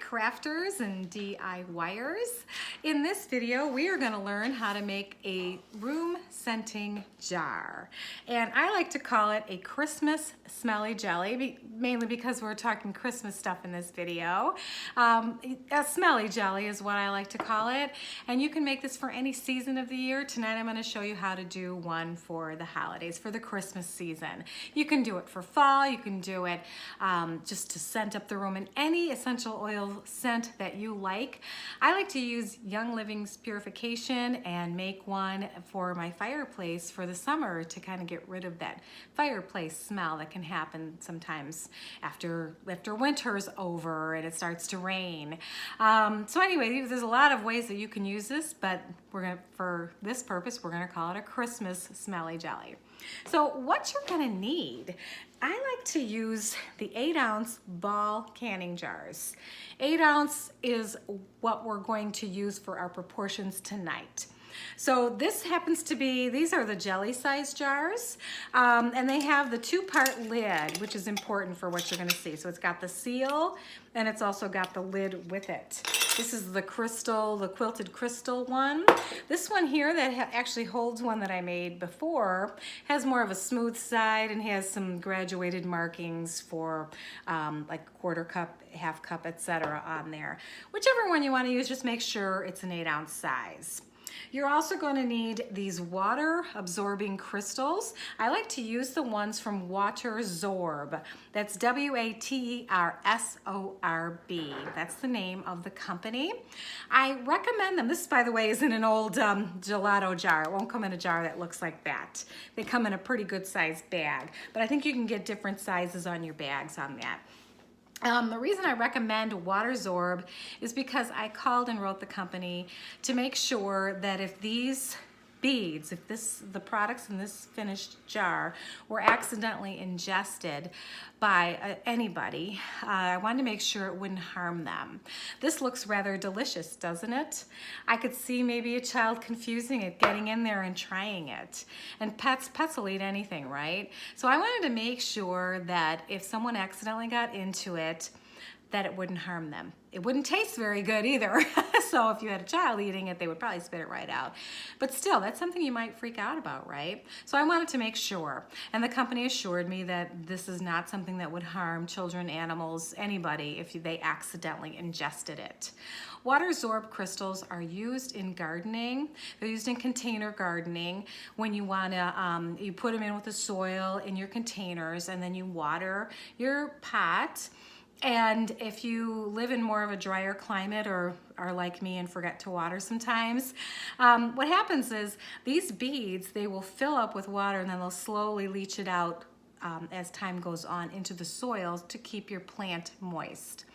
crafters and DIYers. In this video, we are going to learn how to make a room scenting jar. And I like to call it a Christmas smelly jelly, mainly because we're talking Christmas stuff in this video. A smelly jelly is what I like to call it. And you can make this for any season of the year. Tonight I'm going to show you how to do one for the holidays, for the Christmas season. You can do it for fall, you can do it just to scent up the room in any essential oil scent that you like. I like to use Young Living's Purification and make one for my fireplace for the summer to kind of get rid of that fireplace smell that can happen sometimes after winter's over and it starts to rain. So anyway, there's a lot of ways that you can use this, but for this purpose, we're gonna call it a Christmas smelly jelly. So what you're gonna need, I like to use the 8-ounce ball canning jars. 8 ounce is what we're going to use for our proportions tonight. So this happens to be, these are the jelly size jars, and they have the 2-part lid, which is important for what you're gonna see. So it's got the seal and it's also got the lid with it. This is the crystal, the quilted crystal one. This one here that actually holds one that I made before has more of a smooth side and has some graduated markings for like 1/4 cup, 1/2 cup, etc. on there. Whichever one you want to use, just make sure it's an 8-ounce size. You're also going to need these water absorbing crystals. I like to use the ones from Watersorb. That's W-A-T-E-R-S-O-R-B. That's the name of the company. I recommend them. This, by the way, is in an old gelato jar. It won't come in a jar that looks like that. They come in a pretty good sized bag, but I think you can get different sizes on your bags on that. The reason I recommend Watersorb is because I called and wrote the company to make sure that if these beads, the products in this finished jar were accidentally ingested by anybody, I wanted to make sure it wouldn't harm them. This looks rather delicious, doesn't it? I could see maybe a child confusing it, getting in there and trying it. And pets will eat anything, right? So I wanted to make sure that if someone accidentally got into it, that it wouldn't harm them. It wouldn't taste very good either. So if you had a child eating it, they would probably spit it right out. But still, that's something you might freak out about, right? So I wanted to make sure. And the company assured me that this is not something that would harm children, animals, anybody if they accidentally ingested it. Watersorb crystals are used in gardening. They're used in container gardening when you wanna, you put them in with the soil in your containers and then you water your pot. And if you live in more of a drier climate or are like me and forget to water sometimes, what happens is these beads, they will fill up with water and then they'll slowly leach it out as time goes on into the soil to keep your plant moist.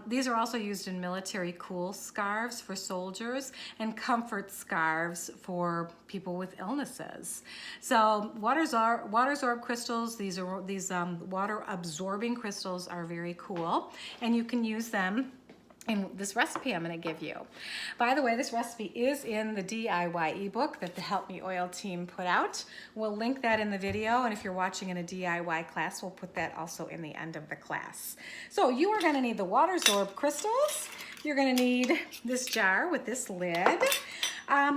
These are also used in military cool scarves for soldiers and comfort scarves for people with illnesses. So Watersorb crystals, these water absorbing crystals are very cool, and you can use them in this recipe I'm going to give you. By the way, this recipe is in the DIY ebook that the Help Me Oil team put out. We'll link that in the video, and if you're watching in a DIY class, we'll put that also in the end of the class. So you are going to need the Watersorb crystals. You're going to need this jar with this lid.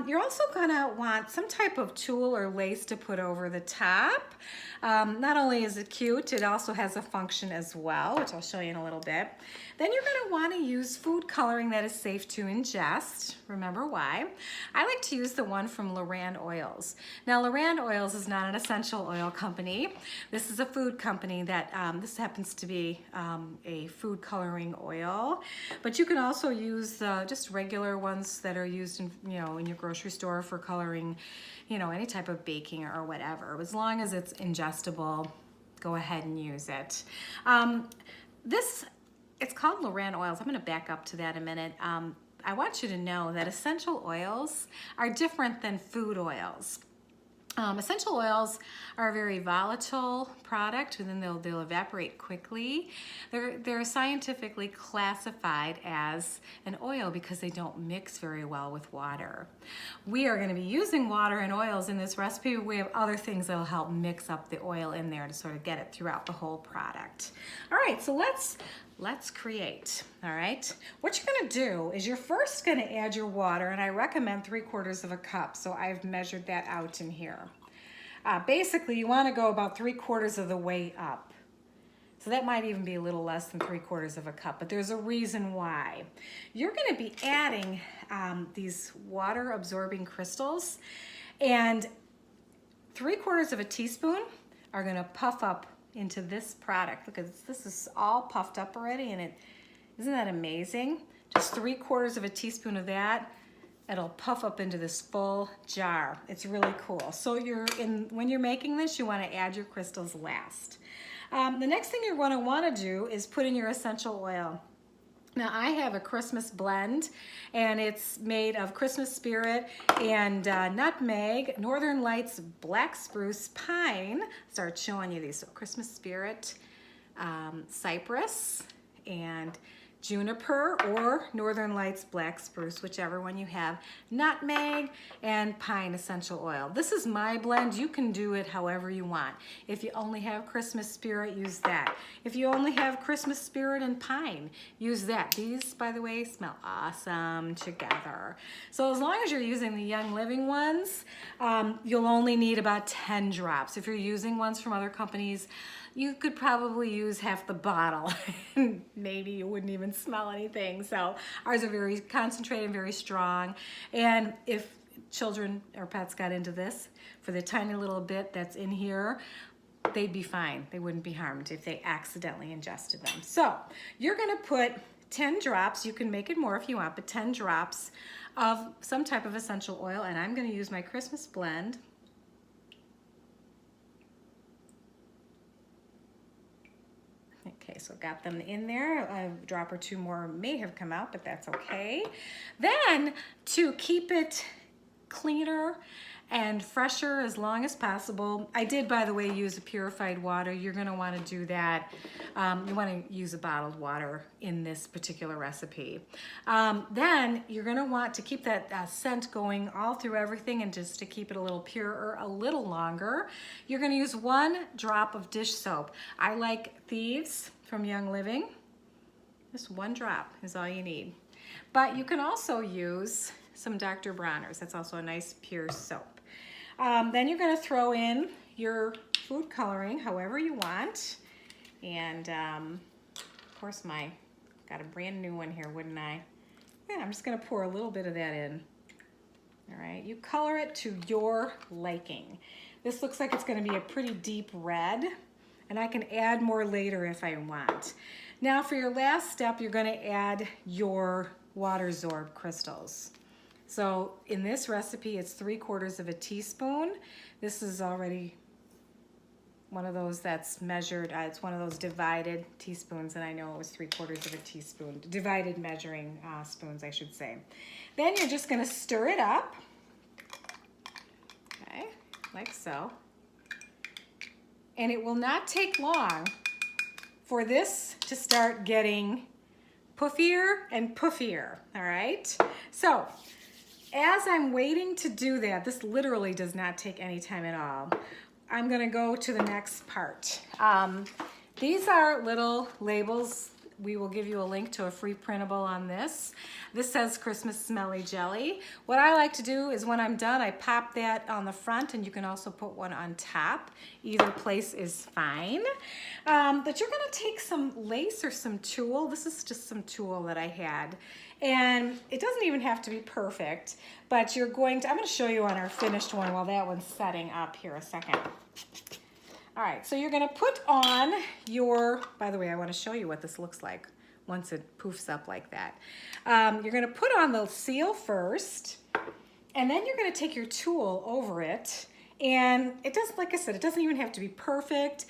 You're also going to want some type of tulle or lace to put over the top. Not only is it cute, it also has a function as well, which I'll show you in a little bit. Then you're going to want to use food coloring that is safe to ingest. Remember why. I like to use the one from Loran Oils. Now, Loran Oils is not an essential oil company. This is a food company that, this happens to be a food coloring oil. But you can also use just regular ones that are used in, in your grocery store for coloring, any type of baking or whatever. As long as it's ingestible, go ahead and use it. It's called Loran Oils. I'm going to back up to that a minute. I want you to know that essential oils are different than food oils. Essential oils are a very volatile product, and then they'll evaporate quickly. They're scientifically classified as an oil because they don't mix very well with water. We are going to be using water and oils in this recipe. We have other things that will help mix up the oil in there to sort of get it throughout the whole product. All right, so let's let's create, all right? What you're gonna do is you're first gonna add your water, and I recommend 3/4 of a cup, so I've measured that out in here. Basically, you wanna go about 3/4 of the way up. So that might even be a little less than 3/4 of a cup, but there's a reason why. You're gonna be adding these water absorbing crystals, and 3/4 of a teaspoon are gonna puff up into this product. Look at this is all puffed up already, and isn't that amazing? Just 3/4 of a teaspoon of that, it'll puff up into this full jar. It's really cool. So when you're making this, you want to add your crystals last. The next thing you're going to want to do is put in your essential oil. Now I have a Christmas blend, and it's made of Christmas spirit and nutmeg, Northern Lights, black spruce, pine. Start showing you these. So Christmas spirit, cypress, and juniper, or Northern Lights black spruce, whichever one you have, nutmeg, and pine essential oil. This is my blend. You can do it however you want. If you only have Christmas spirit, use that. If you only have Christmas spirit and pine, use that. These, by the way, smell awesome together. So as long as you're using the Young Living ones, you'll only need about 10 drops. If you're using ones from other companies, you could probably use half the bottle. Maybe you wouldn't even smell anything. So ours are very concentrated and very strong. And if children or pets got into this, for the tiny little bit that's in here, they'd be fine. They wouldn't be harmed if they accidentally ingested them. So you're gonna put 10 drops, you can make it more if you want, but 10 drops of some type of essential oil, and I'm gonna use my Christmas blend. Okay, so got them in there. A drop or two more may have come out, but that's okay. Then, to keep it cleaner and fresher as long as possible, I did, by the way, use a purified water. You're gonna wanna do that. You wanna use a bottled water in this particular recipe. Then you're gonna want to keep that scent going all through everything, and just to keep it a little purer a little longer, you're gonna use 1 drop of dish soap. I like Thieves from Young Living. Just 1 drop is all you need. But you can also use some Dr. Bronner's. That's also a nice pure soap. Then you're gonna throw in your food coloring however you want. And of course got a brand new one here, wouldn't I? Yeah, I'm just gonna pour a little bit of that in. All right, you color it to your liking. This looks like it's gonna be a pretty deep red, and I can add more later if I want. Now for your last step, you're gonna add your water absorb crystals. So in this recipe, it's 3/4 of a teaspoon. This is already one of those that's measured. It's one of those divided teaspoons, and I know it was 3/4 of a teaspoon. Divided measuring spoons, I should say. Then you're just gonna stir it up. Okay, like so. And it will not take long for this to start getting puffier and puffier, all right? So, as I'm waiting to do that, this literally does not take any time at all, I'm gonna go to the next part. These are little labels. We will give you a link to a free printable on this. This says Christmas Smelly Jelly. What I like to do is when I'm done, I pop that on the front, and you can also put one on top. Either place is fine. But you're gonna take some lace or some tulle. This is just some tulle that I had. And it doesn't even have to be perfect, but I'm gonna show you on our finished one while that one's setting up here a second. All right, so you're gonna put on by the way, I wanna show you what this looks like once it poofs up like that. You're gonna put on the seal first, and then you're gonna take your tulle over it, and it doesn't, like I said, it doesn't even have to be perfect.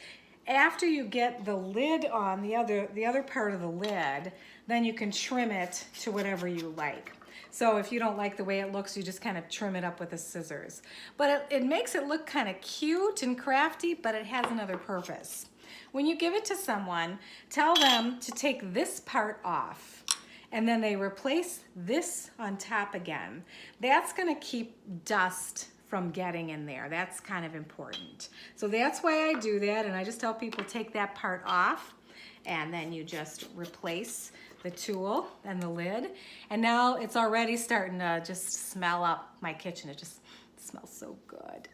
After you get the lid on, the other part of the lid, then you can trim it to whatever you like. So if you don't like the way it looks, you just kind of trim it up with the scissors. But it makes it look kind of cute and crafty, but it has another purpose. When you give it to someone, tell them to take this part off, and then they replace this on top again. That's gonna keep dust from getting in there. That's kind of important. So that's why I do that, and I just tell people take that part off, and then you just replace the tool and the lid. And now it's already starting to just smell up my kitchen. It just smells so good.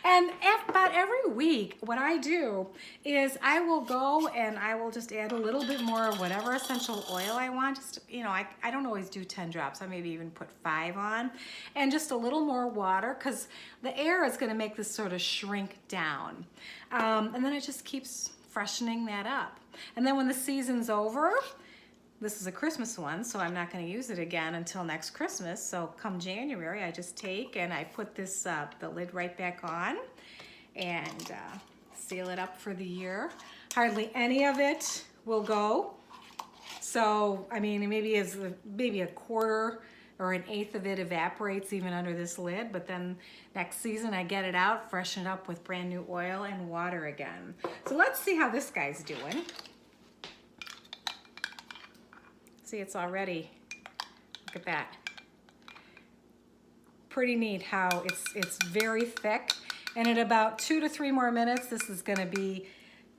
And about every week, what I do is I will go and I will just add a little bit more of whatever essential oil I want. Just, you know, I don't always do 10 drops. I maybe even put 5 on. And just a little more water, because the air is going to make this sort of shrink down. And then it just keeps freshening that up. And then when the season's over, this is a Christmas one, so I'm not going to use it again until next Christmas. So come January, I just take and I put this the lid right back on and seal it up for the year. Hardly any of it will go. So, I mean, maybe a quarter or an eighth of it evaporates even under this lid, but then next season I get it out, freshen it up with brand new oil and water again. So let's see how this guy's doing. See, it's already, look at that. Pretty neat how it's very thick. And in about 2 to 3 more minutes, this is gonna be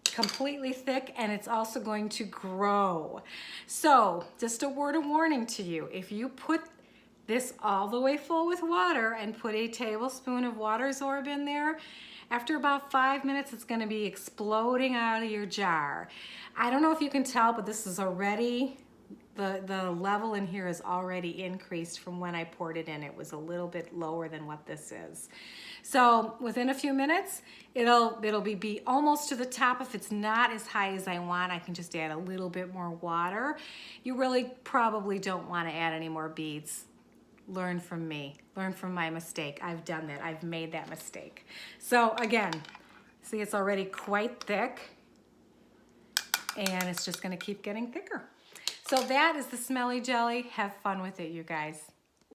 completely thick, and it's also going to grow. So just a word of warning to you, if you put this all the way full with water and put a tablespoon of water Zorb in there, after about 5 minutes, it's gonna be exploding out of your jar. I don't know if you can tell, but this is already, the level in here is already increased from when I poured it in. It was a little bit lower than what this is. So within a few minutes, it'll be almost to the top. If it's not as high as I want, I can just add a little bit more water. You really probably don't want to add any more beads. Learn from me. Learn from my mistake. I've done that. I've made that mistake. So again, see, it's already quite thick, and it's just going to keep getting thicker. So that is the Smelly Jelly. Have fun with it, you guys.